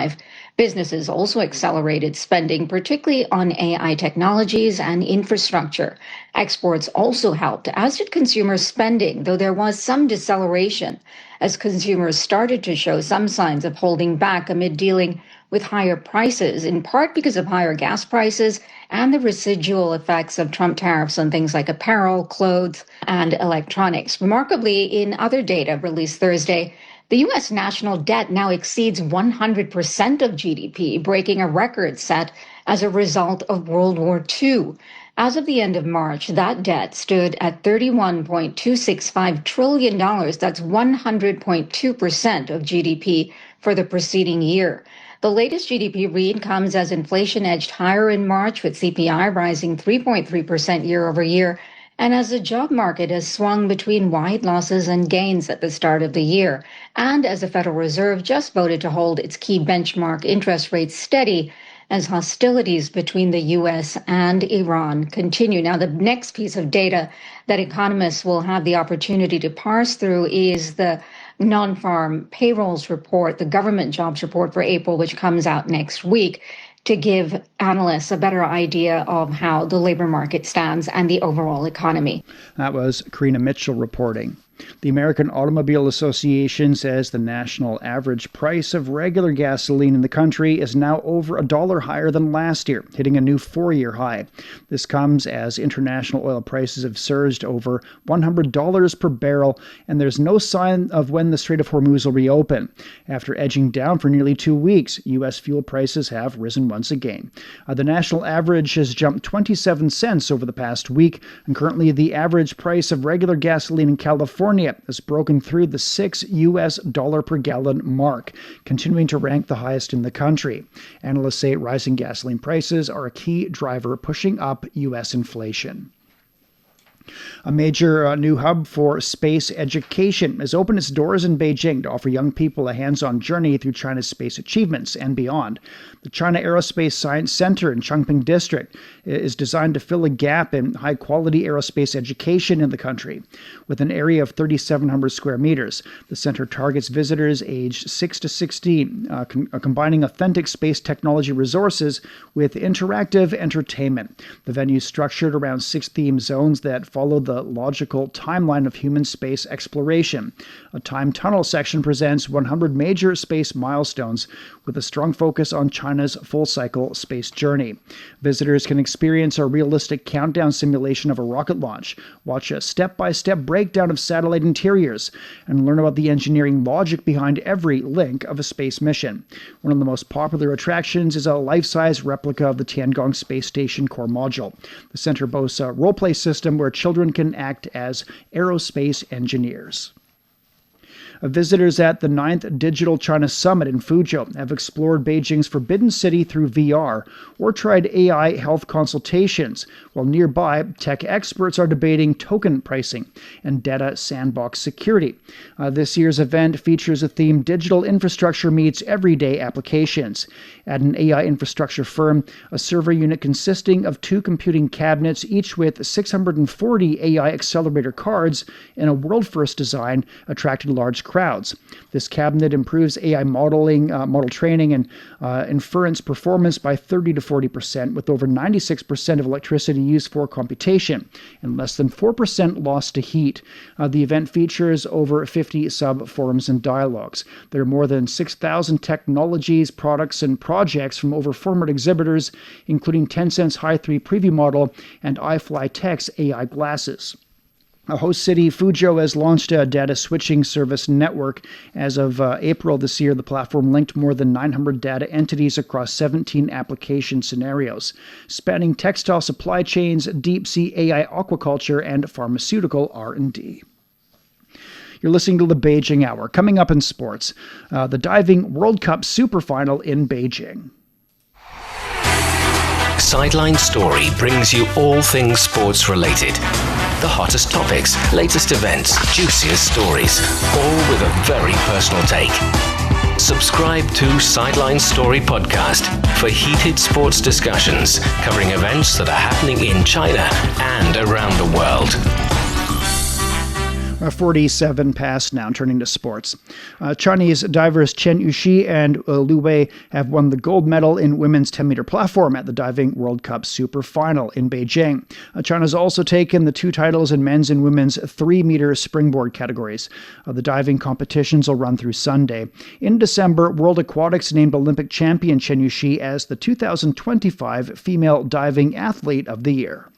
Businesses also accelerated spending, particularly on AI technologies and infrastructure. Exports also helped, as did consumer spending, though there was some deceleration as consumers started to show some signs of holding back amid dealing with higher prices, in part because of higher gas prices and the residual effects of Trump tariffs on things like apparel, clothes, and electronics. Remarkably, in other data released Thursday, the U.S. national debt now exceeds 100% of GDP, breaking a record set as a result of World War II. As of the end of March, that debt stood at $31.265 trillion. That's 100.2% of GDP for the preceding year. The latest GDP read comes as inflation edged higher in March, with CPI rising 3.3% year over year, and as the job market has swung between wide losses and gains at the start of the year, and as the Federal Reserve just voted to hold its key benchmark interest rates steady as hostilities between the U.S. and Iran continue. Now, the next piece of data that economists will have the opportunity to parse through is the non-farm payrolls report, the government jobs report for April, which comes out next week, to give analysts a better idea of how the labor market stands and the overall economy. That was Karina Mitchell reporting. The American Automobile Association says the national average price of regular gasoline in the country is now over $1 higher than last year, hitting a new 4-year high. This comes as international oil prices have surged over $100 per barrel, and there's no sign of when the Strait of Hormuz will reopen. After edging down for nearly 2 weeks, U.S. fuel prices have risen once again. The national average has jumped 27 cents over the past week, and currently the average price of regular gasoline in California has broken through the $6 per gallon mark, continuing to rank the highest in the country. Analysts say rising gasoline prices are a key driver pushing up U.S. inflation. A major new hub for space education has opened its doors in Beijing to offer young people a hands-on journey through China's space achievements and beyond. The China Aerospace Science Center in Chongping District is designed to fill a gap in high-quality aerospace education in the country. With an area of 3,700 square meters, the center targets visitors aged 6 to 16, combining authentic space technology resources with interactive entertainment. The venue is structured around 6 theme zones that follow the logical timeline of human space exploration. A time tunnel section presents 100 major space milestones with a strong focus on China's full-cycle space journey. Visitors can experience a realistic countdown simulation of a rocket launch, watch a step-by-step breakdown of satellite interiors, and learn about the engineering logic behind every link of a space mission. One of the most popular attractions is a life-size replica of the Tiangong Space Station core module. The center boasts a role-play system where children can act as aerospace engineers. Visitors at the 9th Digital China Summit in Fuzhou have explored Beijing's Forbidden City through VR or tried AI health consultations, while nearby, tech experts are debating token pricing and data sandbox security. This year's event features a theme Digital Infrastructure Meets Everyday Applications. At an AI infrastructure firm, a server unit consisting of 2 computing cabinets, each with 640 AI accelerator cards in a world-first design, attracted large crowds. This cabinet improves AI model training and inference performance by 30 to 40%, with over 96% of electricity used for computation and less than 4% lost to heat. The event features over 50 sub-forums and dialogues. There are more than 6,000 technologies, products, and projects from over 400 exhibitors, including Tencent's Hi3 preview model and iFlyTech's AI glasses. A host city, Fuzhou, has launched a data switching service network. As of April this year, the platform linked more than 900 data entities across 17 application scenarios, spanning textile supply chains, deep-sea AI aquaculture, and pharmaceutical R&D. You're listening to the Beijing Hour. Coming up in sports, the Diving World Cup Super Final in Beijing. Sideline Story brings you all things sports related. The hottest topics, latest events, juiciest stories, all with a very personal take. Subscribe to Sideline Story Podcast for heated sports discussions covering events that are happening in China and around the world. 47 past now, turning to sports. Chinese divers Chen Yuxi and Lu Wei have won the gold medal in women's 10-meter platform at the Diving World Cup Super Final in Beijing. China's also taken the 2 titles in men's and women's 3-meter springboard categories. The diving competitions will run through Sunday. In December, World Aquatics named Olympic champion Chen Yuxi as the 2025 Female Diving Athlete of the Year.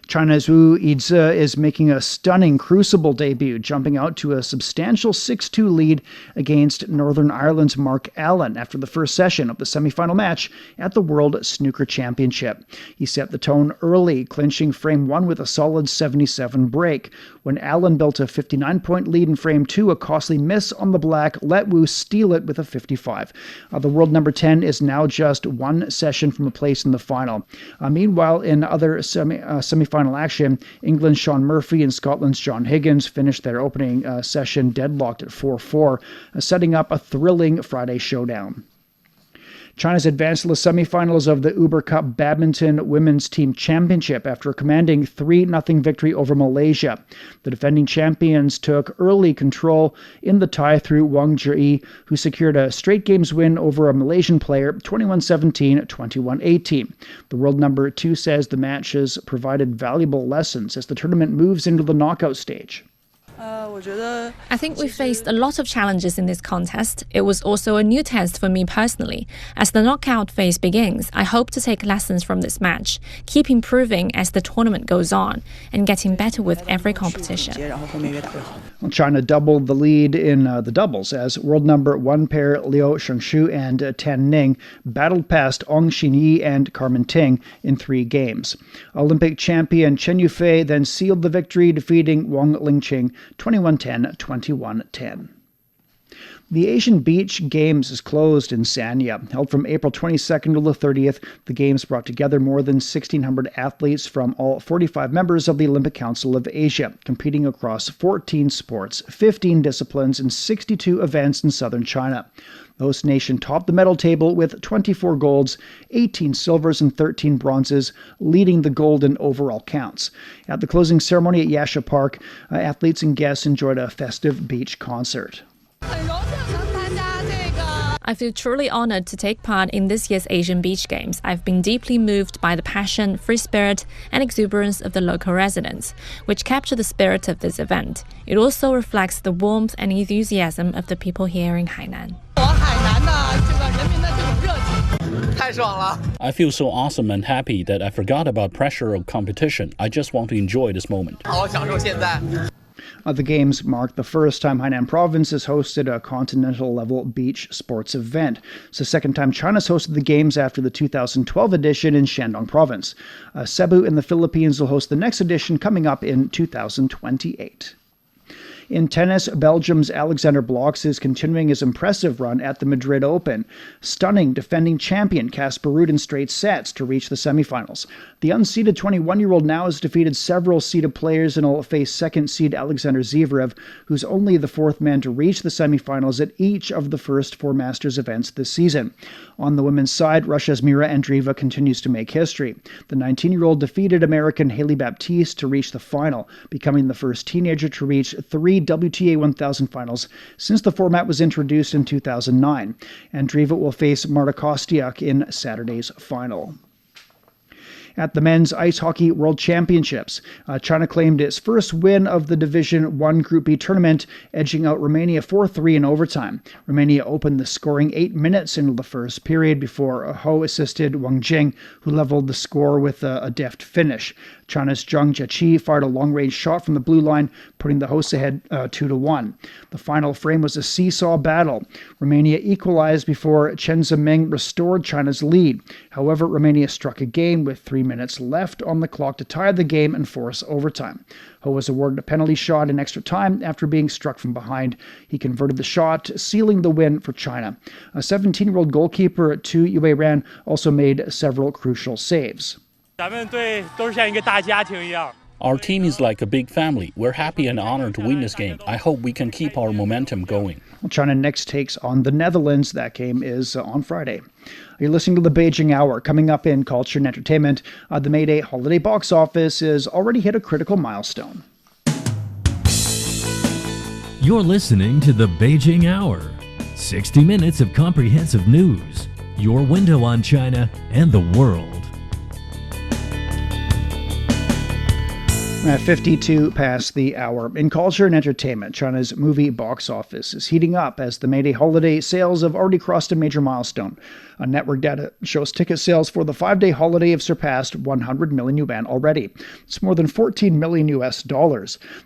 China's Wu Yizi is making a stunning crucible debut, jumping out to a substantial 6-2 lead against Northern Ireland's Mark Allen after the first session of the semi-final match at the World Snooker Championship. He set the tone early, clinching frame 1 with a solid 77 break. When Allen built a 59-point lead in frame 2, a costly miss on the black let Wu steal it with a 55. The world number 10 is now just 1 session from a place in the final. Meanwhile, in other semi-final action, England's Shaun Murphy and Scotland's John Higgins finished their opening session deadlocked at 4-4, setting up a thrilling Friday showdown. China's advanced to the semifinals of the Uber Cup Badminton Women's Team Championship after a commanding 3-0 victory over Malaysia. The defending champions took early control in the tie through Wang Zhiyi, who secured a straight games win over a Malaysian player 21-17, 21-18. The world number 2 says the match has provided valuable lessons as the tournament moves into the knockout stage. I think we faced a lot of challenges in this contest. It was also a new test for me personally. As the knockout phase begins, I hope to take lessons from this match, keep improving as the tournament goes on, and getting better with every competition. China doubled the lead in the doubles as world number 1 pair Liu Shengshu and Tan Ning battled past Ong Xinyi and Carmen Ting in 3 games. Olympic champion Chen Yufei then sealed the victory, defeating Wang Lingqing 21-10, 21-10. The Asian Beach Games is closed in Sanya. Held from April 22nd to the 30th, the Games brought together more than 1,600 athletes from all 45 members of the Olympic Council of Asia, competing across 14 sports, 15 disciplines, and 62 events in southern China. The host nation topped the medal table with 24 golds, 18 silvers, and 13 bronzes, leading the gold in overall counts. At the closing ceremony at Yasha Park, athletes and guests enjoyed a festive beach concert. I feel truly honored to take part in this year's Asian Beach Games. I've been deeply moved by the passion, free spirit, and exuberance of the local residents, which capture the spirit of this event. It also reflects the warmth and enthusiasm of the people here in Hainan. I feel so awesome and happy that I forgot about pressure of competition. I just want to enjoy this moment. The Games mark the first time Hainan Province has hosted a continental-level beach sports event. It's the second time China's hosted the Games after the 2012 edition in Shandong Province. Cebu in the Philippines will host the next edition coming up in 2028. In tennis, Belgium's Alexander Blocks is continuing his impressive run at the Madrid Open, stunning defending champion Casper Ruud in straight sets to reach the semifinals. The unseeded 21-year-old now has defeated several seeded players and will face second seed Alexander Zverev, who's only the fourth man to reach the semifinals at each of the first four Masters events this season. On the women's side, Russia's Mira Andreeva continues to make history. The 19-year-old defeated American Haley Baptiste to reach the final, becoming the first teenager to reach 3 WTA 1000 finals since the format was introduced in 2009. Andreeva will face Marta Kostyuk in Saturday's final. At the Men's Ice Hockey World Championships, China claimed its first win of the Division 1 Group B tournament, edging out Romania 4-3 in overtime. Romania opened the scoring 8 minutes into the first period before Ho assisted Wang Jing, who leveled the score with a deft finish. China's Zhang Jiaqi fired a long-range shot from the blue line, putting the hosts ahead 2-1. The final frame was a seesaw battle. Romania equalized before Chen Ziming restored China's lead. However, Romania struck again with 3 minutes left on the clock to tie the game and force overtime. Ho was awarded a penalty shot in extra time after being struck from behind. He converted the shot, sealing the win for China. A 17-year-old goalkeeper Tu Yueran also made several crucial saves. Our team is like a big family. We're happy and honored to win this game. I hope we can keep our momentum going. China next takes on the Netherlands. That game is on Friday. You're listening to the Beijing Hour. Coming up in culture and entertainment, the May Day holiday box office has already hit a critical milestone. You're listening to the Beijing Hour. 60 minutes of comprehensive news. Your window on China and the world. At 52 past the hour. In culture and entertainment, China's movie box office is heating up as the May Day holiday sales have already crossed a major milestone. Network data shows ticket sales for the 5-day holiday have surpassed 100 million yuan already. It's more than $14 million.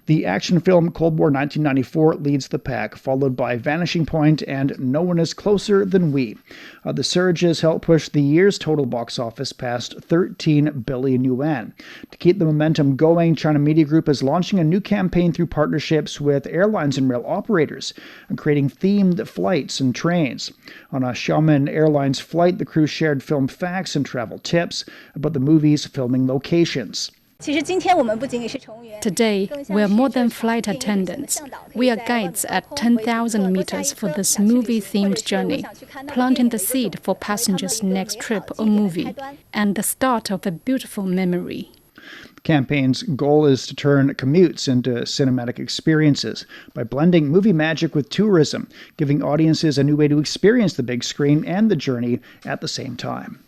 The action film Cold War 1994 leads the pack, followed by Vanishing Point and No One Is Closer Than We. The surge has helped push the year's total box office past 13 billion yuan. To keep the momentum going, China Media Group is launching a new campaign through partnerships with airlines and rail operators and creating themed flights and trains. On a Xiamen Airlines flight, the crew shared film facts and travel tips about the movie's filming locations. Today, we are more than flight attendants. We are guides at 10,000 meters for this movie-themed journey, planting the seed for passengers' next trip or movie, and the start of a beautiful memory. The campaign's goal is to turn commutes into cinematic experiences by blending movie magic with tourism, giving audiences a new way to experience the big screen and the journey at the same time.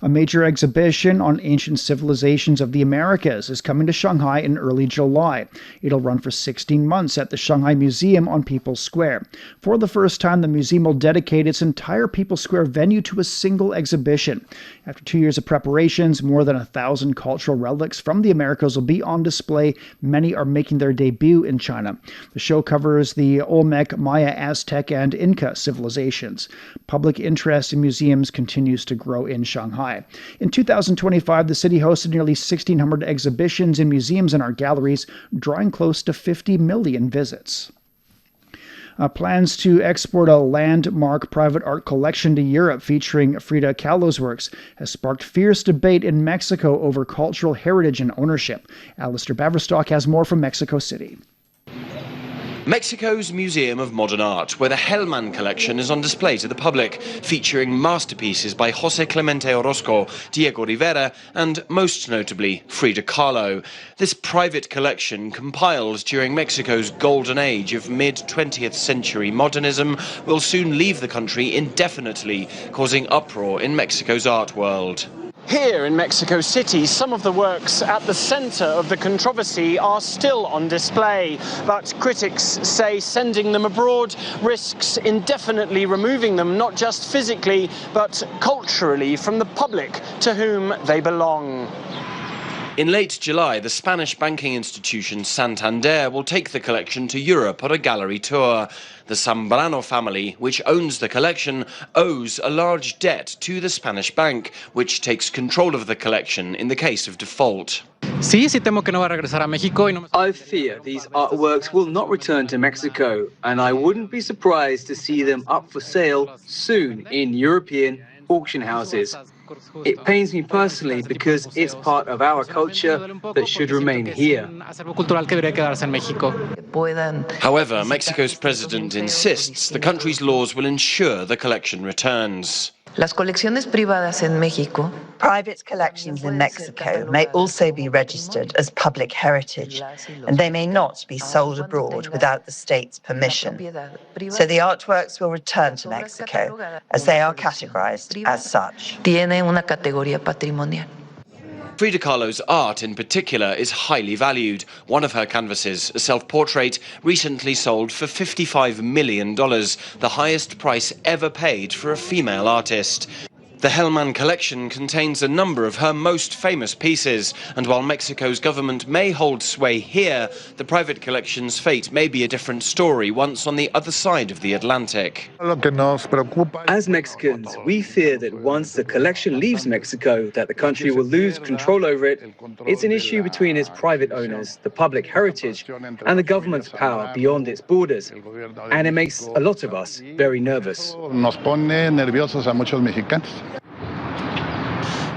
A major exhibition on ancient civilizations of the Americas is coming to Shanghai in early July. It'll run for 16 months at the Shanghai Museum on People's Square. For the first time, the museum will dedicate its entire People's Square venue to a single exhibition. After 2 years of preparations, more than 1,000 cultural relics from the Americas will be on display. Many are making their debut in China. The show covers the Olmec, Maya, Aztec, and Inca civilizations. Public interest in museums continues to grow in Shanghai. In 2025, the city hosted nearly 1,600 exhibitions in museums and art galleries, drawing close to 50 million visits. Plans to export a landmark private art collection to Europe featuring Frida Kahlo's works has sparked fierce debate in Mexico over cultural heritage and ownership. Alistair Baverstock has more from Mexico City. Mexico's Museum of Modern Art, where the Hellman collection is on display to the public, featuring masterpieces by José Clemente Orozco, Diego Rivera, and most notably Frida Kahlo. This private collection, compiled during Mexico's golden age of mid-20th century modernism, will soon leave the country indefinitely, causing uproar in Mexico's art world. Here in Mexico City, some of the works at the centre of the controversy are still on display, but critics say sending them abroad risks indefinitely removing them not just physically, but culturally from the public to whom they belong. In late July, the Spanish banking institution Santander will take the collection to Europe on a gallery tour. The Zambrano family, which owns the collection, owes a large debt to the Spanish bank, which takes control of the collection in the case of default. I fear these artworks will not return to Mexico, and I wouldn't be surprised to see them up for sale soon in European auction houses. It pains me personally because it's part of our culture that should remain here. However, Mexico's president insists the country's laws will ensure the collection returns. Private collections in Mexico may also be registered as public heritage, and they may not be sold abroad without the state's permission. So the artworks will return to Mexico, as they are categorized as such. Frida Kahlo's art in particular is highly valued. One of her canvases, a self-portrait, recently sold for $55 million, the highest price ever paid for a female artist. The Hellman collection contains a number of her most famous pieces, and while Mexico's government may hold sway here, the private collection's fate may be a different story once on the other side of the Atlantic. As Mexicans, we fear that once the collection leaves Mexico, that the country will lose control over it. It's an issue between its private owners, the public heritage, and the government's power beyond its borders. And it makes a lot of us very nervous.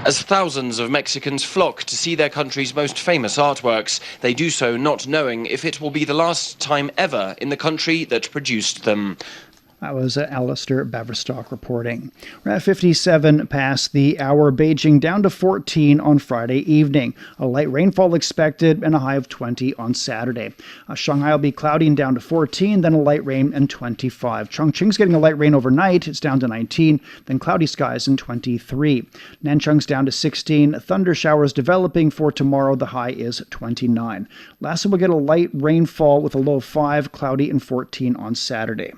As thousands of Mexicans flock to see their country's most famous artworks, they do so not knowing if it will be the last time ever in the country that produced them. That was Alistair Baverstock reporting. We're at 57 past the hour. Beijing down to 14 on Friday evening. A light rainfall expected and a high of 20 on Saturday. Shanghai will be cloudy and down to 14, then a light rain and 25. Chongqing's getting a light rain overnight. It's down to 19, then cloudy skies and 23. Nanchang's down to 16. Thunder showers developing for tomorrow. The high is 29. Lastly, we'll get a light rainfall with a low of 5, cloudy and 14 on Saturday.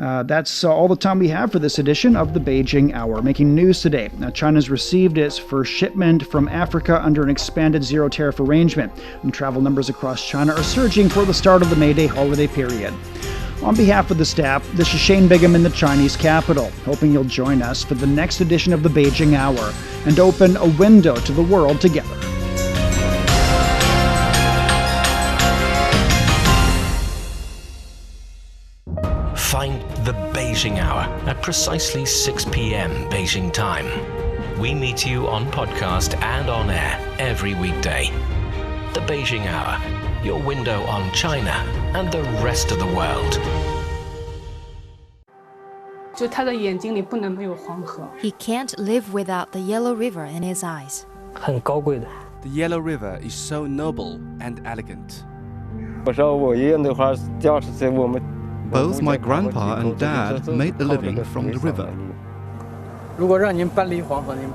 That's all the time we have for this edition of the Beijing Hour. Making news today, China's received its first shipment from Africa under an expanded zero-tariff arrangement, and travel numbers across China are surging for the start of the May Day holiday period. On behalf of the staff, this is Shane Bigham in the Chinese capital, hoping you'll join us for the next edition of the Beijing Hour and open a window to the world together. Find the Beijing Hour at precisely 6 p.m. Beijing time. We meet you on podcast and on air every weekday. The Beijing Hour, your window on China and the rest of the world. He can't live without the Yellow River in his eyes. The Yellow River is so noble and elegant. Both my grandpa and dad made a living from the river.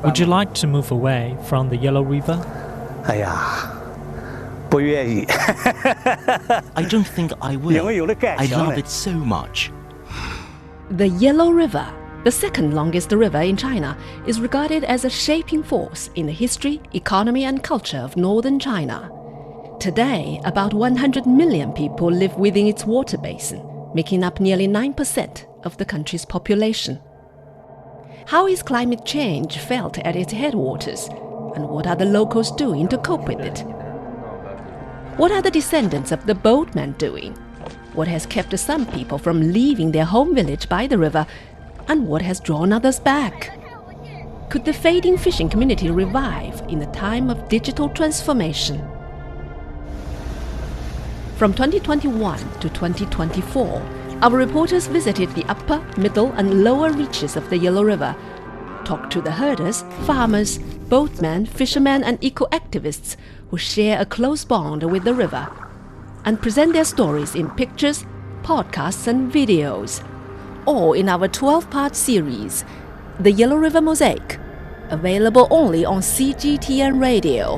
Would you like to move away from the Yellow River? I don't think I will. I love it so much. The Yellow River, the second longest river in China, is regarded as a shaping force in the history, economy and culture of northern China. Today, about 100 million people live within its water basin, making up nearly 9% of the country's population. How is climate change felt at its headwaters, and what are the locals doing to cope with it? What are the descendants of the boatmen doing? What has kept some people from leaving their home village by the river, and what has drawn others back? Could the fading fishing community revive in a time of digital transformation? From 2021 to 2024, our reporters visited the upper, middle and lower reaches of the Yellow River, talked to the herders, farmers, boatmen, fishermen and eco-activists who share a close bond with the river, and present their stories in pictures, podcasts and videos, all in our 12-part series, The Yellow River Mosaic, available only on CGTN Radio